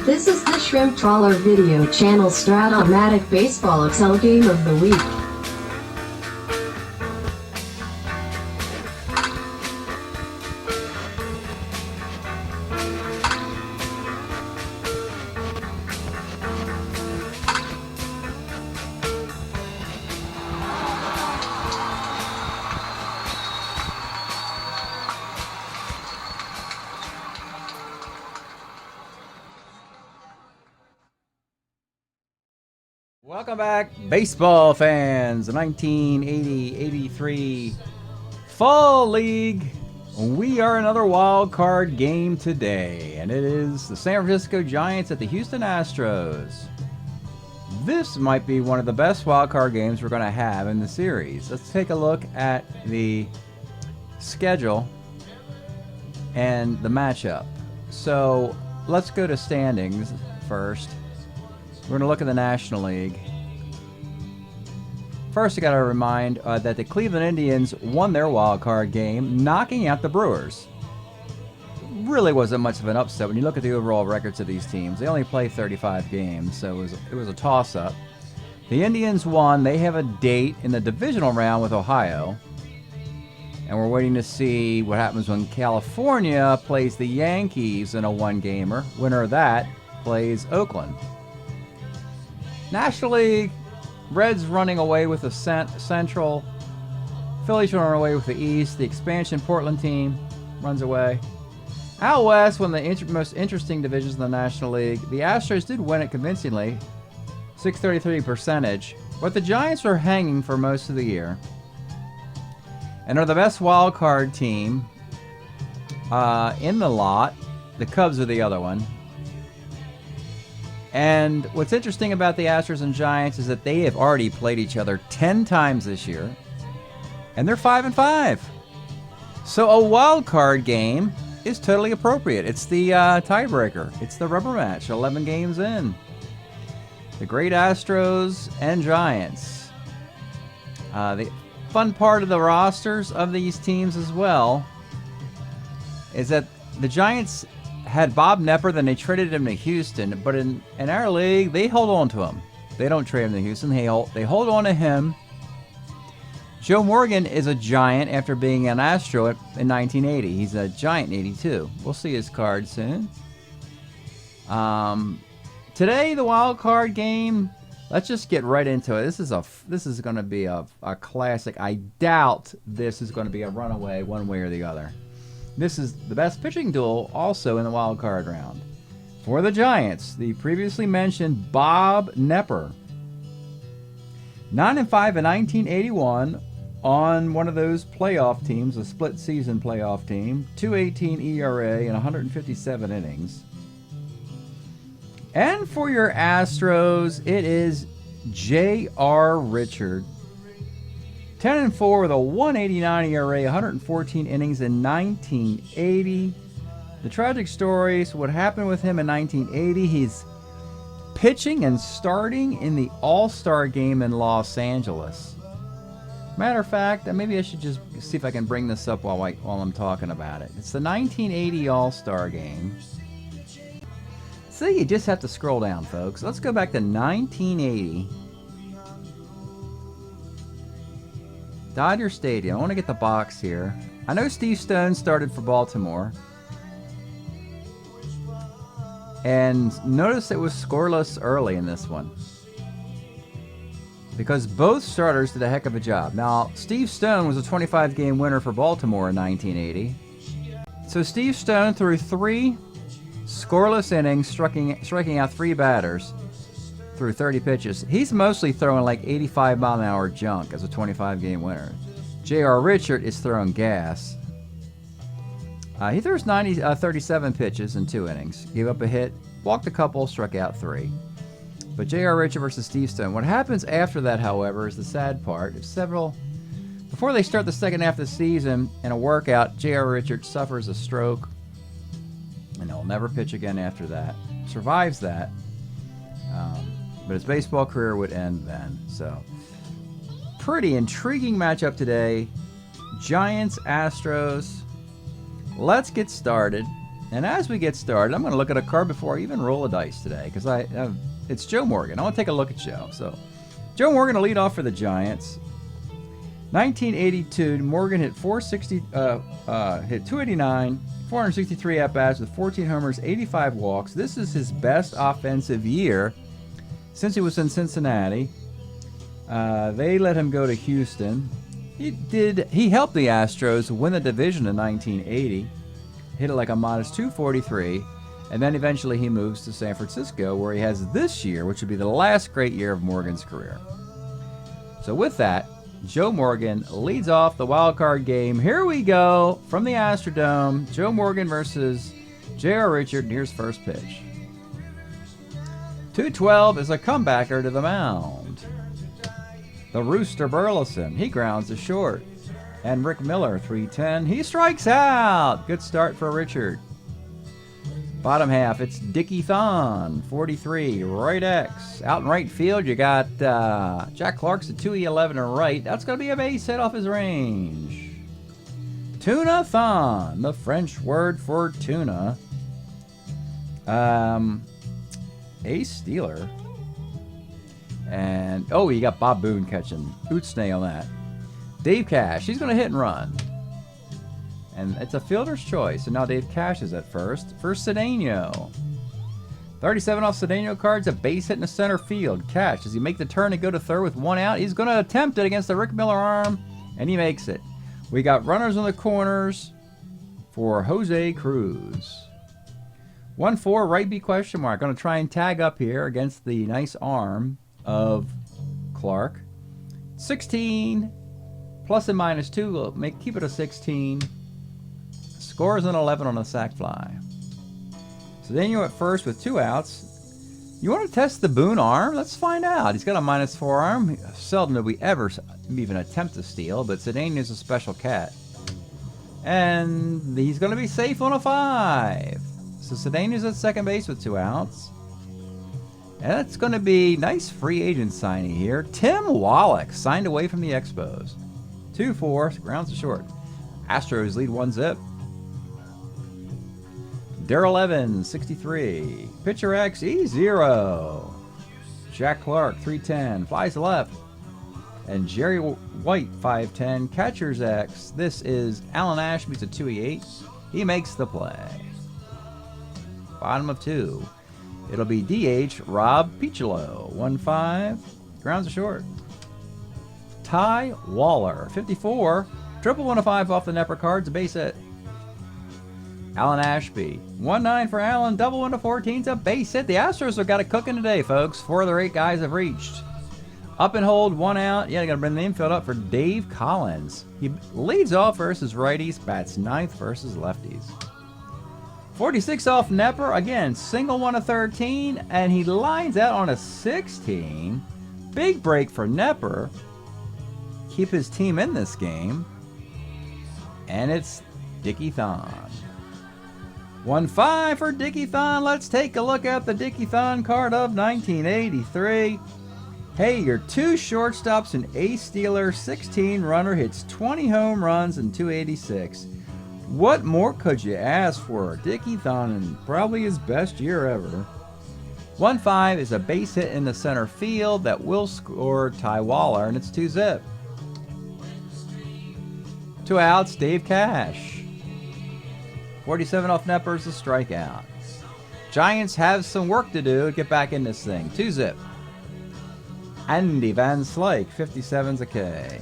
This is the Shrimp Trawler video channel Strat-O-Matic Baseball Excel Game of the Week. Welcome back, baseball fans. The 1980-83 Fall League. We are another wild card game today, and it is the San Francisco Giants at the Houston Astros. This might be one of the best wild card games we're going to have in the series. Let's take a look at the schedule and the matchup. So let's go to standings first. We're going to look at the National League. First, I got to remind that the Cleveland Indians won their wild card game, knocking out the Brewers. Really wasn't much of an upset when you look at the overall records of these teams. They only play 35 games, so it was a toss-up. The Indians won. They have a date in the divisional round with Ohio. And we're waiting to see what happens when California plays the Yankees in a one-gamer. Winner of that plays Oakland. National League, Reds running away with the Central. Phillies running away with the East. The expansion Portland team runs away. Out West, one of the most interesting divisions in the National League. The Astros did win it convincingly, .633 percentage, but the Giants are hanging for most of the year and are the best wild card team in the lot. The Cubs are the other one. And what's interesting about the Astros and Giants is that they have already played each other 10 times this year, and they're 5-5. So a wild card game is totally appropriate. It's the tiebreaker. It's the rubber match, 11 games in. The great Astros and Giants. The fun part of the rosters of these teams as well is that the Giants had Bob Knepper, then they traded him to Houston. But in our league, they hold on to him. They don't trade him to Houston. They hold on to him. Joe Morgan is a Giant after being an Astro in 1980. He's a Giant in 82. We'll see his card soon. Today, the wild card game. Let's just get right into it. This is going to be a classic. I doubt this is going to be a runaway one way or the other. This is the best pitching duel also in the wild card round. For the Giants, the previously mentioned Bob Knepper. 9-5 in 1981 on one of those playoff teams, a split season playoff team. .218 ERA and 157 innings. And for your Astros, it is J.R. Richard. 10-4 with a 189 ERA, 114 innings in 1980. The tragic story, so what happened with him in 1980, he's pitching and starting in the All-Star game in Los Angeles. Matter of fact, maybe I should just see if I can bring this up while I'm talking about it. It's the 1980 All-Star game. So you just have to scroll down, folks. Let's go back to 1980. Dodger Stadium. I want to get the box here. I know Steve Stone started for Baltimore. And notice it was scoreless early in this one, because both starters did a heck of a job. Now, Steve Stone was a 25-game winner for Baltimore in 1980. So Steve Stone threw 3 scoreless innings, striking out 3 batters through 30 pitches. He's mostly throwing like 85-mile-an-hour junk as a 25-game winner. J.R. Richard is throwing gas. He throws 37 pitches in 2 innings. Gave up a hit, walked a couple, struck out 3. But J.R. Richard versus Steve Stone. What happens after that, however, is the sad part. Before they start the second half of the season in a workout, J.R. Richard suffers a stroke, and he'll never pitch again after that. Survives that. But his baseball career would end then. So, pretty intriguing matchup today. Giants, Astros. Let's get started. And as we get started, I'm going to look at a card before I even roll a dice today, because it's Joe Morgan. I want to take a look at Joe. So, Joe Morgan to lead off for the Giants. 1982, Morgan hit 289, 463 at-bats with 14 homers, 85 walks. This is his best offensive year since he was in Cincinnati. They let him go to Houston. He helped the Astros win the division in 1980. Hit it like a modest 243, and then eventually he moves to San Francisco, where he has this year, which would be the last great year of Morgan's career. So with that, Joe Morgan leads off the wild card game. Here we go from the Astrodome. Joe Morgan versus J.R. Richard, and here's first pitch. 212 is a comebacker to the mound. The Rooster Burleson, he grounds to short. And Rick Miller, 310, he strikes out. Good start for Richard. Bottom half, it's Dickie Thon, 43, right X. Out in right field, you got Jack Clark's at 2E11 to right. That's going to be a base hit off his range. Tuna Thon, the French word for tuna. Ace Stealer. And, oh, you got Bob Boone catching. Ootsnay on that. Dave Cash, he's going to hit and run. And it's a fielder's choice. And now Dave Cash is at first for Cedeno. 37 off Cedeno cards, a base hit in the center field. Cash, does he make the turn and go to third with one out? He's going to attempt it against the Rick Miller arm, and he makes it. We got runners on the corners for Jose Cruz. 1-4, right B question mark. Going to try and tag up here against the nice arm of Clark. 16, plus and minus 2, we'll keep it a 16. Scores an 11 on a sac fly. So then you're at first with 2 outs. You want to test the Boone arm? Let's find out. He's got a -4 arm. Seldom do we ever even attempt to steal, but Cedeno is a special cat. And he's going to be safe on a 5. So Cedeno's at second base with 2 outs. And that's going to be nice free agent signing here. Tim Wallach signed away from the Expos. 2-4, grounds to short. Astros lead 1-0. Darrell Evans, 63. Pitcher X, E0. Jack Clark, 310. Flies left. And Jerry White, 510. Catcher's X. This is Alan Ashby's a 2E8. He makes the play. Bottom of 2. It'll be DH Rob Piccolo, 1-5. Grounds to short. Ty Waller, 54. Triple 1-5 off the Nepper cards, a base hit. Alan Ashby, 1-9 for Alan, double 1-14's a base hit. The Astros have got it cooking today, folks. 4 of their 8 guys have reached. Up and hold, 1 out. Yeah, they're going to bring the infield up for Dave Collins. He leads off versus righties, bats 9th versus lefties. 46 off Nepper, again, single 1-13, and he lines out on a 16. Big break for Nepper. Keep his team in this game. And it's Dickie Thon. 1-5 for Dickie Thon. Let's take a look at the Dickie Thon card of 1983. Hey, your 2 shortstops, an ace stealer, 16 runner, hits 20 home runs and 286. What more could you ask for? Dickie Thon in probably his best year ever. 1-5 is a base hit in the center field that will score Ty Waller, and it's 2-0. 2 outs, Dave Cash. 47 off Nepper's a strikeout. Giants have some work to do to get back in this thing. 2-0. Andy Van Slyke, 57's a K.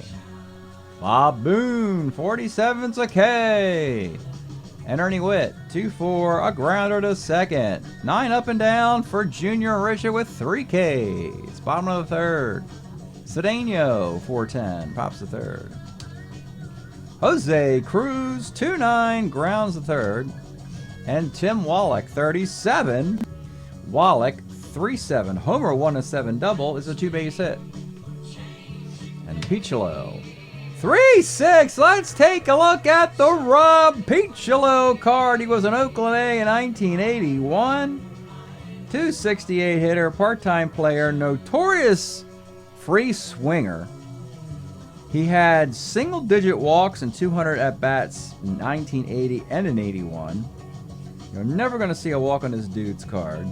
Bob Boone, 47's a K. And Ernie Witt, 2-4, a grounder to second. 9 up and down for Junior Richard with 3 Ks. Bottom of the 3rd. Cedeno, 410, pops the 3rd. Jose Cruz, 2-9, grounds the 3rd. And Tim Wallach, 37. Wallach, 3-7, homer 1-7 double is a 2-base hit. And Piccolo, 3-6. Let's take a look at the Rob Piccolo card. He was an Oakland A in 1981. 268 hitter, part-time player, notorious free swinger. He had single-digit walks and 200 at-bats in 1980 and in 81. You're never going to see a walk on this dude's card.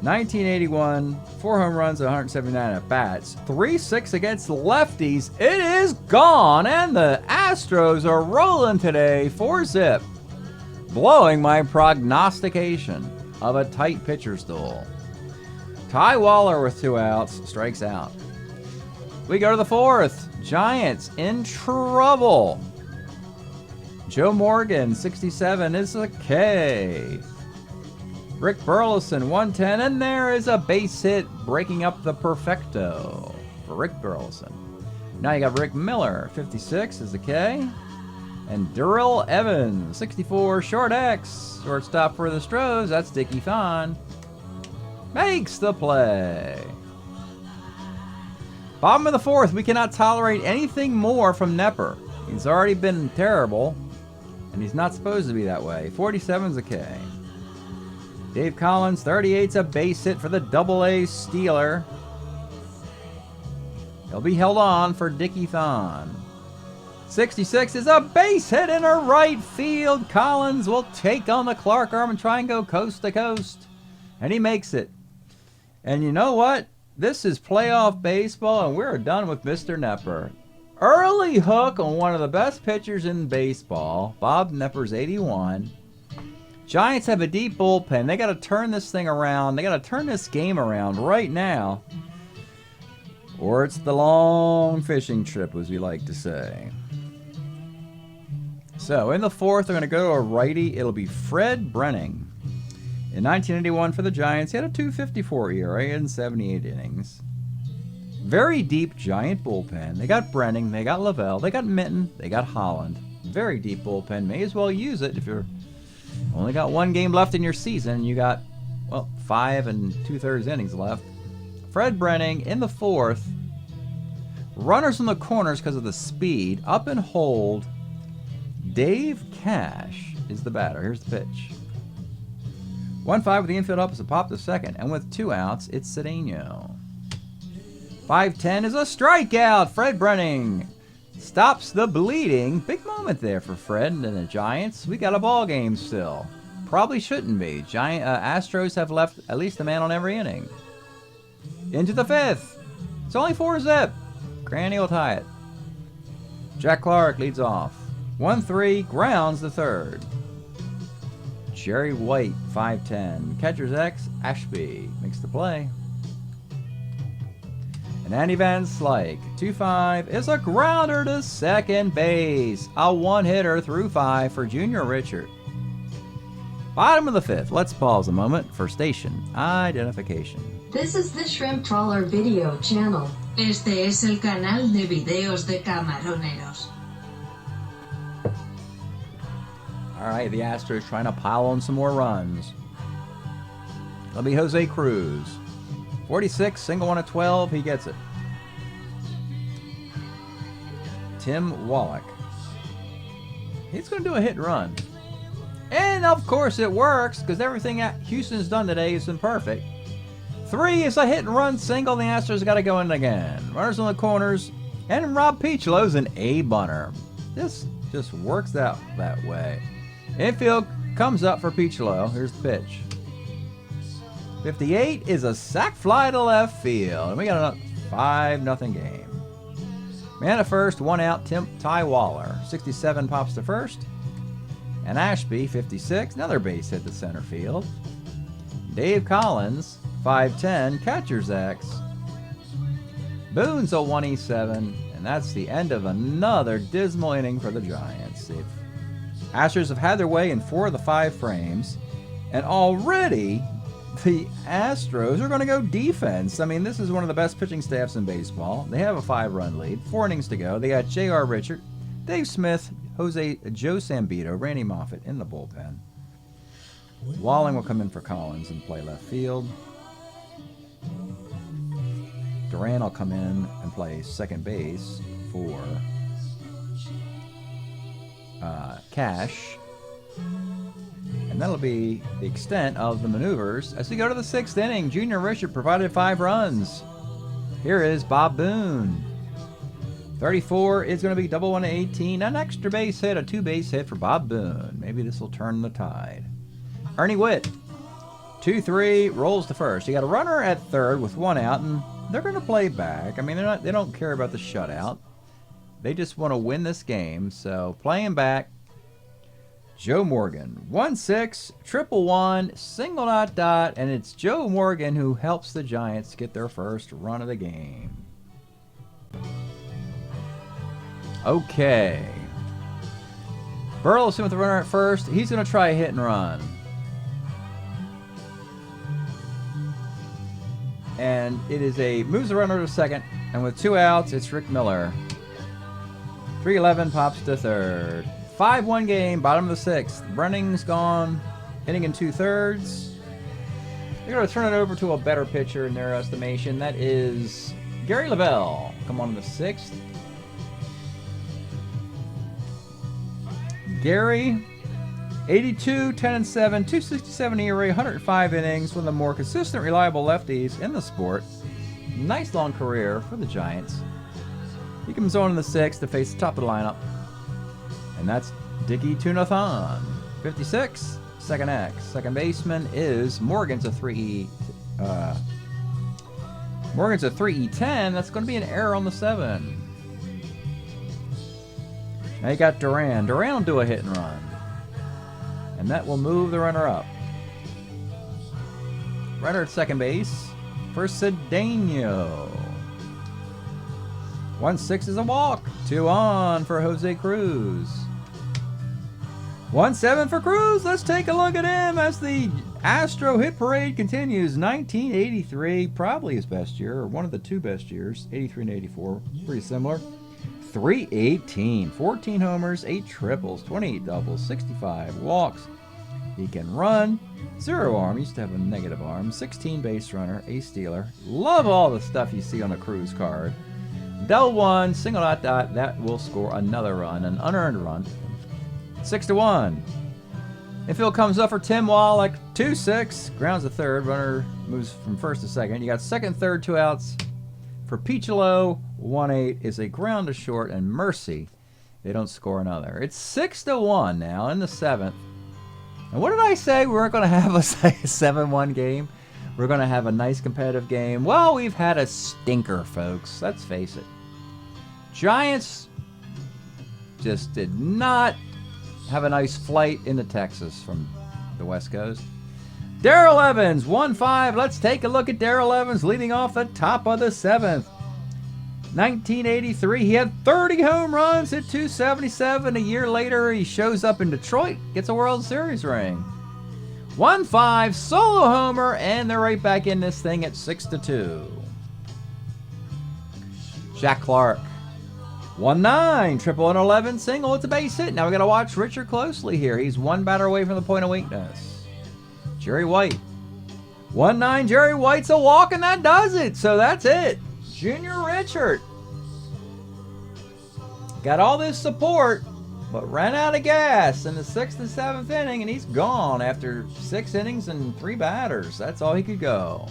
1981, 4 home runs, 179 at-bats. 3-6 against lefties. It is gone, and the Astros are rolling today 4-zip. Blowing my prognostication of a tight pitcher's duel. Ty Waller with 2 outs, strikes out. We go to the 4th. Giants in trouble. Joe Morgan, 67, is a K. Rick Burleson, 110, and there is a base hit breaking up the perfecto for Rick Burleson. Now you got Rick Miller, 56, is a K. And Darrell Evans, 64, short X. Shortstop for the Astros, that's Dickie Thon. Makes the play. Bottom of the 4th, we cannot tolerate anything more from Nepper. He's already been terrible, and he's not supposed to be that way. 47's a K. Dave Collins, 38's a base hit for the Double-A Steeler. He'll be held on for Dickie Thon. 66 is a base hit in a right field. Collins will take on the Clark arm and try and go coast to coast. And he makes it. And you know what? This is playoff baseball, and we're done with Mr. Nepper. Early hook on one of the best pitchers in baseball. Bob Nepper's 81. Giants have a deep bullpen. They got to turn this thing around. They got to turn this game around right now. Or it's the long fishing trip, as we like to say. So, in the 4th, they're going to go to a righty. It'll be Fred Brenning. In 1981 for the Giants, he had a 2.54 ERA in 78 innings. Very deep Giant bullpen. They got Brenning, they got Lavelle, they got Minton, they got Holland. Very deep bullpen. May as well use it if you're only got 1 game left in your season. You got, well, 5 2/3 innings left. Fred Brenning in the 4th. Runners in the corners because of the speed. Up and hold. Dave Cash is the batter. Here's the pitch. 1-5 with the infield up as a pop to second. And with 2 outs, it's Cedeno. 5-10 is a strikeout. Fred Brenning stops the bleeding. Big moment there for Fred and the Giants. We got a ball game still. Probably shouldn't be. Astros have left at least a man on every inning. Into the 5th. It's only 4-zip. Granny will tie it. Jack Clark leads off. 1-3, grounds the 3rd. Jerry White, 5-10. Catcher's X, Ashby makes the play. And Andy Van Slyke, 2-5, is a grounder to second base. A 1-hitter through 5 for Junior Richard. Bottom of the 5th. Let's pause a moment for station identification. This is the Shrimp Trawler video channel. Este es el canal de videos de camaroneros. All right, the Astros trying to pile on some more runs. It'll be Jose Cruz. 46, single one at 12, he gets it. Tim Wallach. He's going to do a hit and run. And of course it works, because everything Houston's done today has been perfect. 3 is a hit and run single, the Astros got to go in again. Runners on the corners, and Rob Peachlow's an A-bunter. This just works out that way. Infield comes up for Peachlow. Here's the pitch. 58 is a sac fly to left field. And we got a 5-0 game. Man at first, 1 out, Ty Waller. 67 pops to first. And Ashby, 56, another base hit to center field. Dave Collins, 5-10, catcher's X. Boone's a 1-7, and that's the end of another dismal inning for the Giants. Astros have had their way in 4 of the 5 frames, and already the Astros are going to go defense. I mean, this is one of the best pitching staffs in baseball. They have a 5-run lead, 4 innings to go. They got J.R. Richard, Dave Smith, Joe Sambito, Randy Moffett in the bullpen. Walling will come in for Collins and play left field. Duran will come in and play second base for Cash. And that'll be the extent of the maneuvers. As we go to the 6th inning, Junior Richard provided 5 runs. Here is Bob Boone. 34 is going to be double 1 to 18. An extra base hit, a 2-base hit for Bob Boone. Maybe this will turn the tide. Ernie Witt. 2-3, rolls to first. You got a runner at third with one out, and they're going to play back. I mean, they don't care about the shutout. They just want to win this game. So playing back. Joe Morgan, 1-6, triple one, single dot, and it's Joe Morgan who helps the Giants get their first run of the game. Okay. Burleson with the runner at first. He's going to try a hit and run. And it is moves the runner to second, and with 2 outs, it's Rick Miller. 3-11 pops to third. 5-1 game, bottom of the 6th. Brunning's gone, hitting in 2/3. They're going to turn it over to a better pitcher in their estimation. That is Gary Lavelle. Come on in the 6th. Gary, 82, 10-7, 267 ERA, 105 innings, one of the more consistent, reliable lefties in the sport. Nice long career for the Giants. He comes on in the 6th to face the top of the lineup. And that's Dickie Tunathon. 56, second X. Second baseman is Morgan's a 3E. Morgan's a 3E10. That's going to be an error on the 7. Now you got Duran. Duran will do a hit and run. And that will move the runner up. Runner at second base for Cedeno. 1-6 is a walk. 2 on for Jose Cruz. 1-7 for Cruz. Let's take a look at him as the Astro hit parade continues. 1983, probably his best year, or one of the 2 best years. 83 and 84, pretty similar. 318, 14 homers, 8 triples, 28 doubles, 65 walks. He can run. 0 arm. Used to have a negative arm. 16 base runner, a stealer. Love all the stuff you see on the Cruz card. Del 1, single dot. That will score another run, an unearned run. 6-1. Infield comes up for Tim Wallach. 2-6. Grounds to third. Runner moves from first to second. You got second, third, 2 outs. For Piccolo, 1-8 is a ground to short, and Mercy, they don't score another. It's 6-1 now in the 7th. And what did I say? We weren't going to have a 7-1 game. We're going to have a nice competitive game. Well, we've had a stinker, folks. Let's face it. Giants just did not have a nice flight into Texas from the West Coast. Darrell Evans, 1-5. Let's take a look at Darrell Evans leading off the top of the 7th. 1983, he had 30 home runs at 277. A year later, he shows up in Detroit, gets a World Series ring. 1-5, solo homer, and they're right back in this thing at 6-2. Jack Clark, 1-9, triple and 11, single. It's a base hit. Now we got to watch Richard closely here. He's 1 batter away from the point of weakness. Jerry White, 1-9. Jerry White's a walk, and that does it. So that's it. Junior Richard got all this support, but ran out of gas in the 6th and 7th inning, and he's gone after 6 innings and 3 batters. That's all he could go.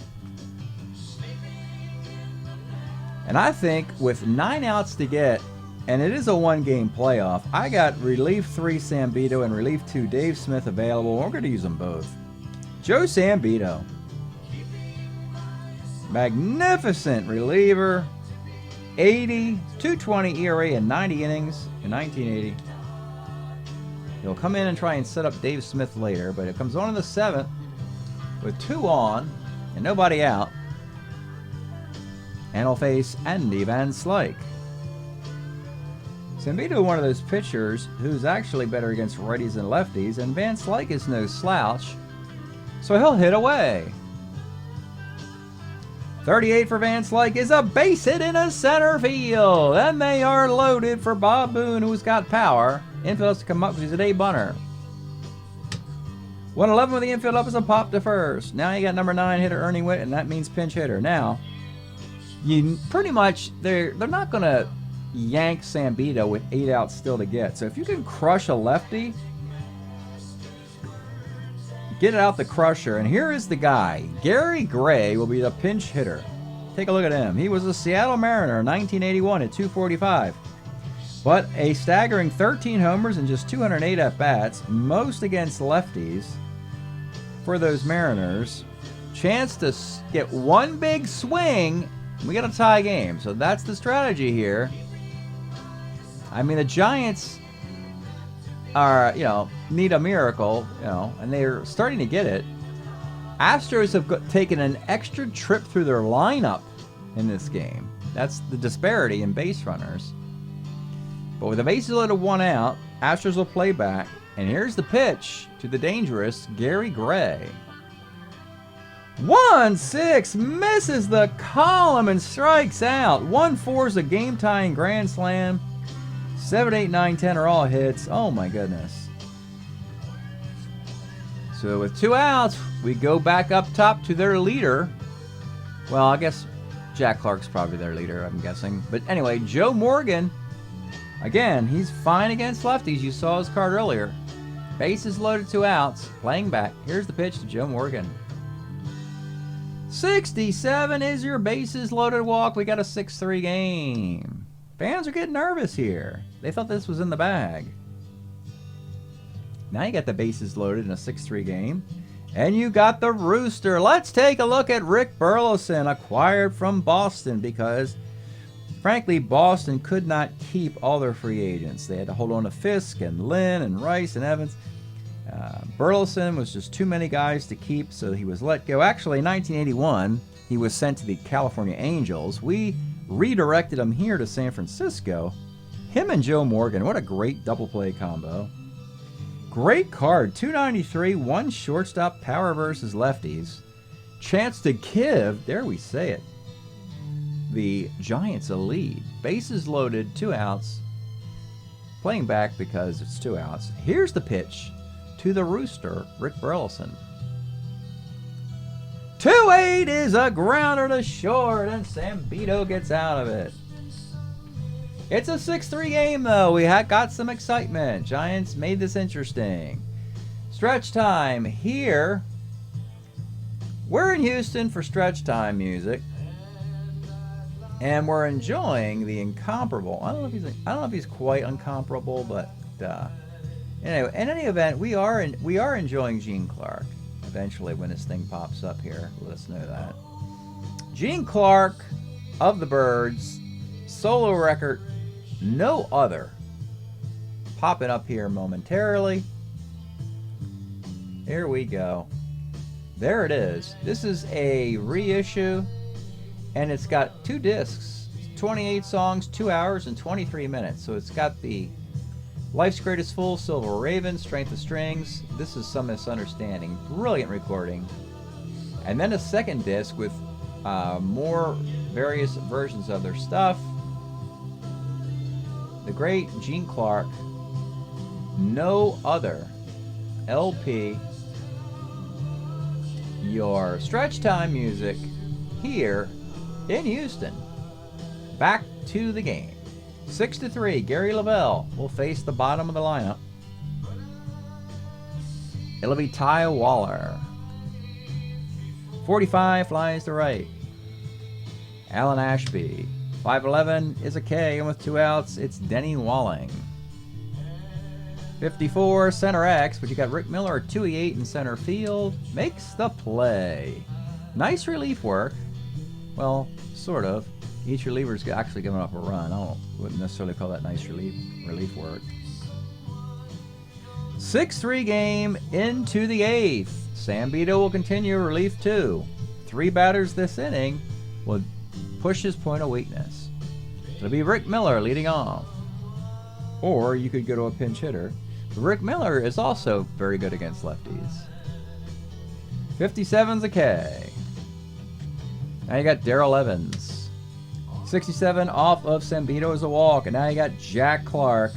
And I think with 9 outs to get, and it is a 1-game playoff, I got relief 3 Sambito and relief 2 Dave Smith available. We're going to use them both. Joe Sambito, magnificent reliever, 80, 220 ERA and 90 innings in 1980. He'll come in and try and set up Dave Smith later, but it comes on in the 7th with 2 on and nobody out. And he'll face Andy Van Slyke. Sambito, one of those pitchers who's actually better against righties than lefties, and Van Slyke is no slouch, so he'll hit away. 38 for Van Slyke is a base hit in a center field. And they are loaded for Bob Boone, who's got power. Infield has to come up because he's a day bunter. 111 with the infield up is a pop to first. Now you got number 9 hitter Ernie Witt, and that means pinch hitter. Now, you pretty much, they're not going to yank Sambito with 8 outs still to get. So if you can crush a lefty, get it out the crusher. And here is the guy. Gary Gray will be the pinch hitter. Take a look at him. He was a Seattle Mariner in 1981 at 245. But a staggering 13 homers and just 208 at-bats, most against lefties. for those Mariners. Chance to get one big swing. We got a tie game. So that's the strategy here. I mean, the Giants are, need a miracle, and they're starting to get it. Astros have taken an extra trip through their lineup in this game. That's the disparity in base runners. But with the bases loaded 1 out, Astros will play back. And here's the pitch to the dangerous Gary Gray. 1-6 misses the column and strikes out. 1-4 is a game-tying grand slam. 7, 8, 9, 10 are all hits. Oh my goodness. So with 2 outs, we go back up top to their leader. Well, I guess Jack Clark's probably their leader, I'm guessing. But anyway, Joe Morgan, again, he's fine against lefties. You saw his card earlier. Bases loaded, 2 outs, playing back. Here's the pitch to Joe Morgan. 67 is your bases loaded walk. We got a 6-3 game. Fans are getting nervous here. They thought this was in the bag. Now you got the bases loaded in a 6-3 game. And you got the Rooster. Let's take a look at Rick Burleson, acquired from Boston, because frankly, Boston could not keep all their free agents. They had to hold on to Fisk and Lynn and Rice and Evans. Burleson was just too many guys to keep, so he was let go. Actually, in 1981, he was sent to the California Angels. We redirected him here to San Francisco. Him and Joe Morgan, what a great double play combo. Great card, 293, 1 shortstop, power versus lefties. Chance to give, dare we say it, the Giants a lead. Bases loaded, 2 outs. Playing back because it's 2 outs. Here's the pitch to the Rooster, Rick Burleson. 2-8 is a grounder to short, and Zambito gets out of it. It's a 6-3 game, though. We got some excitement. Giants made this interesting. Stretch time here. We're in Houston for stretch time music, and we're enjoying the incomparable. I don't know if he's quite incomparable, but anyway, in any event, we are enjoying Gene Clark. Eventually, when this thing pops up here, let us know that. Gene Clark of the Birds, solo record, no other. Popping up here momentarily. Here we go. There it is. This is a reissue, and it's got 2 discs, 28 songs, 2 hours and 23 minutes. So it's got the Life's Greatest Fool, Silver Raven, Strength of Strings, This Is Some Misunderstanding. Brilliant recording. And then a second disc with more various versions of their stuff. The great Gene Clark, No Other LP. Your stretch time music here in Houston. Back to the game. 6-3, Gary Lavelle will face the bottom of the lineup. It'll be Ty Waller. 45 flies to right. Alan Ashby. 5'11 is a K, and with 2 outs, it's Denny Walling. 54, center X, but you got Rick Miller at 2-8 in center field. Makes the play. Nice relief work. Well, sort of. Each reliever's actually giving up a run. Wouldn't necessarily call that nice relief work. 6-3 game into the 8th. Zambito will continue relief 2. 3 batters this inning will push his point of weakness. It'll be Rick Miller leading off. Or you could go to a pinch hitter. Rick Miller is also very good against lefties. 57's a K. Now you got Darrell Evans. 67 off of Zambito as a walk. And now you got Jack Clark.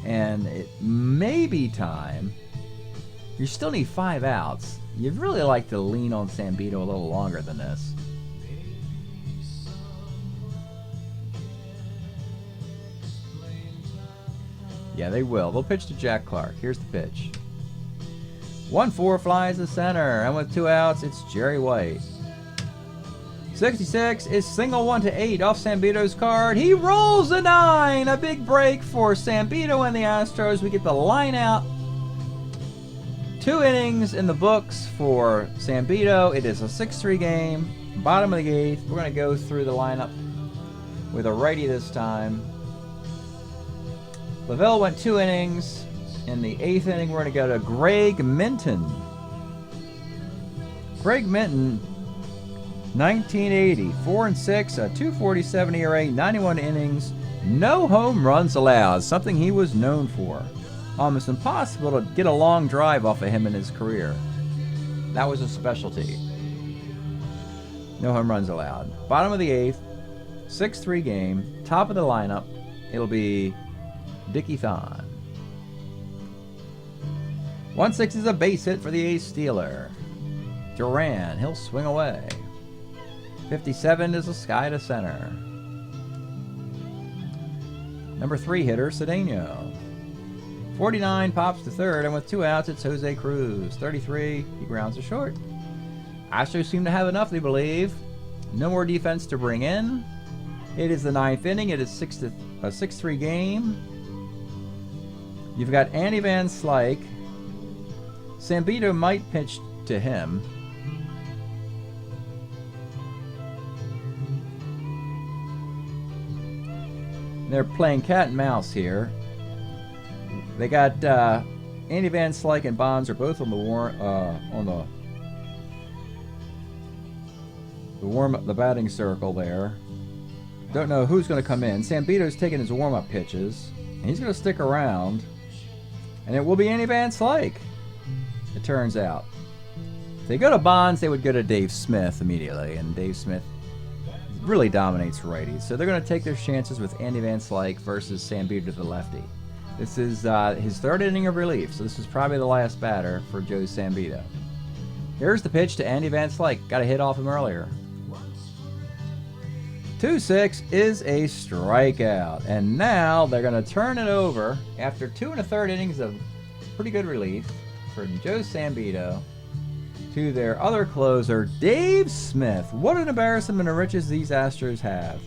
And it may be time. You still need 5 outs. You'd really like to lean on Zambito a little longer than this. Yeah, they will. They'll pitch to Jack Clark. Here's the pitch. 1-4 flies to center. And with 2 outs, it's Jerry White. 66 is single 1-8 off Zambito's card. He rolls a 9. A big break for Zambito and the Astros. We get the line out. 2 innings in the books for Zambito. It is a 6-3 game. Bottom of the 8th. We're going to go through the lineup with a righty this time. Lavelle went 2 innings. In the 8th inning, we're going to go to Greg Minton. Greg Minton, 1980, 4-6, a 2.47 ERA, 91 innings, no home runs allowed, something he was known for. Almost impossible to get a long drive off of him in his career. That was a specialty. No home runs allowed. Bottom of the 8th, 6-3 game, top of the lineup, it'll be Dickie Thon. 1-6 is a base hit for the Ace Stealer. Duran, he'll swing away. 57 is a sky to center. Number 3 hitter, Cedeno. 49 pops to third, and with 2 outs, it's Jose Cruz. 33, he grounds to short. Astros seem to have enough, they believe. No more defense to bring in. It is the 9th inning. It is a 6-3 game. You've got Andy Van Slyke. Zambito might pitch to him. They're playing cat and mouse here. They got Andy Van Slyke and Bonds are both on the batting circle there. Don't know who's going to come in. Zambito's taking his warm-up pitches, and he's going to stick around, and it will be Andy Van Slyke, it turns out. If they go to Bonds, they would go to Dave Smith immediately, and Dave Smith really dominates righties. So they're going to take their chances with Andy Van Slyke versus Zambito the lefty. This is his 3rd inning of relief, so this is probably the last batter for Joe Zambito. Here's the pitch to Andy Van Slyke. Got a hit off him earlier. 2-6 is a strikeout, and now they're going to turn it over after 2 1/3 innings of pretty good relief for Joe Zambito to their other closer, Dave Smith. What an embarrassment of riches these Astros have.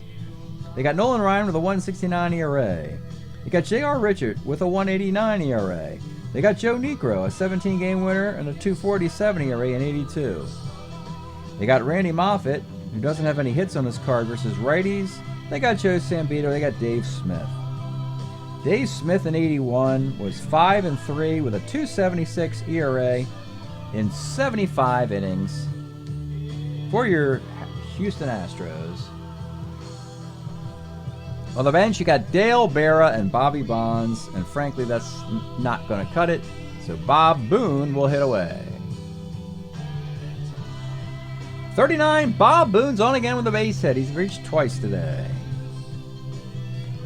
They got Nolan Ryan with a 1.69 ERA. They got J.R. Richard with a 1.89 ERA. They got Joe Niekro, a 17-game winner, and a 2.47 ERA in 82. They got Randy Moffett, who doesn't have any hits on his card versus righties. They got Joe Zambito. They got Dave Smith. Dave Smith in 81 was 5-3 with a 2.76 ERA in 75 innings for your Houston Astros. On the bench, you got Dale Berra and Bobby Bonds, and frankly, that's not going to cut it, so Bob Boone will hit away. 39, Bob Boone's on again with a base hit. He's reached twice today.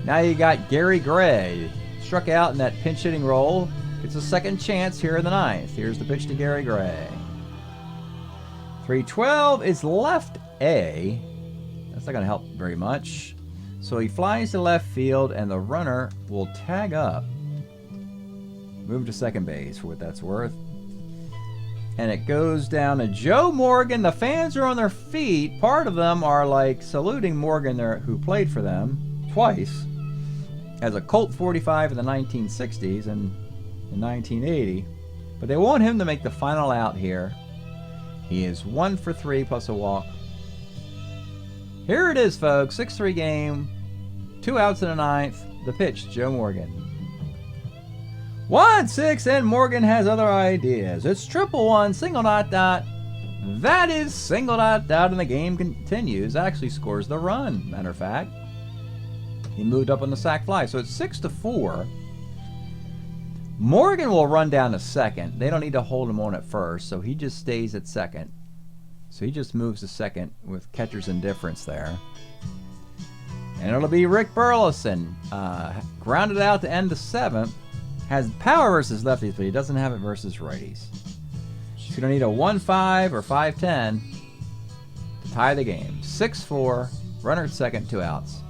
Now you got Gary Gray. Struck out in that pinch hitting role. Gets a second chance here in the 9th. Here's the pitch to Gary Gray. 3-12 is left A. That's not going to help very much. So he flies to left field, and the runner will tag up. Move to second base for what that's worth. And it goes down to Joe Morgan. The fans are on their feet. Part of them are like saluting Morgan there, who played for them twice as a Colt 45 in the 1960s and in 1980. But they want him to make the final out here. He is 1 for 3 plus a walk. Here it is, folks. 6-3 game. 2 outs in the 9th. The pitch, Joe Morgan. 1-6, and Morgan has other ideas. It's 1-1, single ... That is single ... and the game continues. Actually scores the run, matter of fact. He moved up on the sac fly, so it's 6-4. Morgan will run down to second. They don't need to hold him on at first, so he just stays at second. So he just moves to second with catcher's indifference there. And it'll be Rick Burleson. Grounded out to end the 7th. Has power versus lefties, but he doesn't have it versus righties. He's going to need a 1-5 or 5-10 to tie the game. 6-4, runner at second, 2 outs.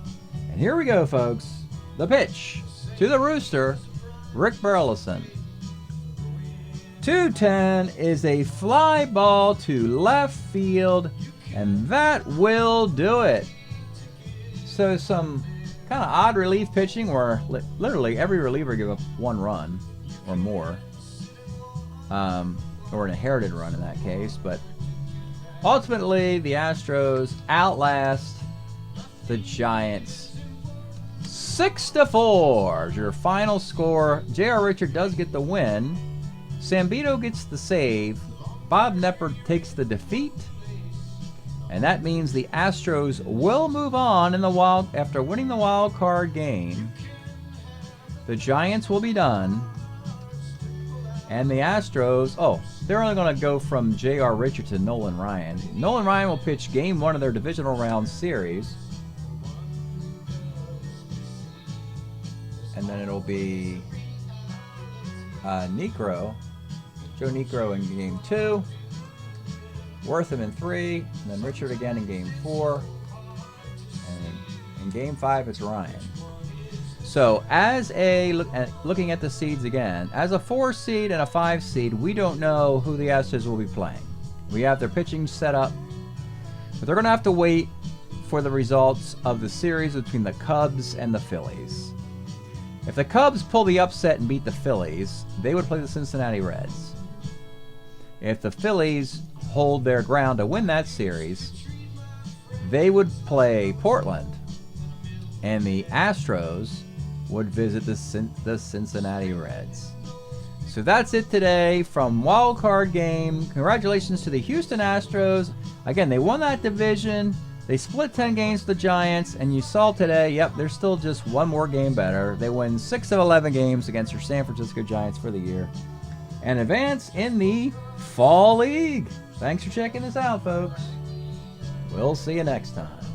And here we go, folks. The pitch to the rooster, Rick Burleson. 2-10 is a fly ball to left field, and that will do it. So some kind of odd relief pitching where literally every reliever gave up 1 run or more. or an inherited run in that case. But ultimately, the Astros outlast the Giants 6-4 is your final score. J.R. Richard does get the win. Sambito gets the save. Bob Knepper takes the defeat. And that means the Astros will move on in the after winning the wild card game. The Giants will be done. And the Astros, they're only going to go from J.R. Richard to Nolan Ryan. Nolan Ryan will pitch game 1 of their divisional round series. And then it'll be Joe Niekro in game 2. Wortham in 3, and then Richard again in game 4. And in game 5, it's Ryan. So, looking at the seeds again, as a 4 seed and a 5 seed, we don't know who the Astros will be playing. We have their pitching set up, but they're going to have to wait for the results of the series between the Cubs and the Phillies. If the Cubs pull the upset and beat the Phillies, they would play the Cincinnati Reds. If the Phillies hold their ground to win that series, they would play Portland, and the Astros would visit the Cincinnati Reds. So that's it today from Wild Card Game. Congratulations to the Houston Astros. Again, they won that division. They split 10 games with the Giants, and you saw today, they're still just one more game better. They win 6 of 11 games against your San Francisco Giants for the year and advance in the Fall League. Thanks for checking this out, folks. We'll see you next time.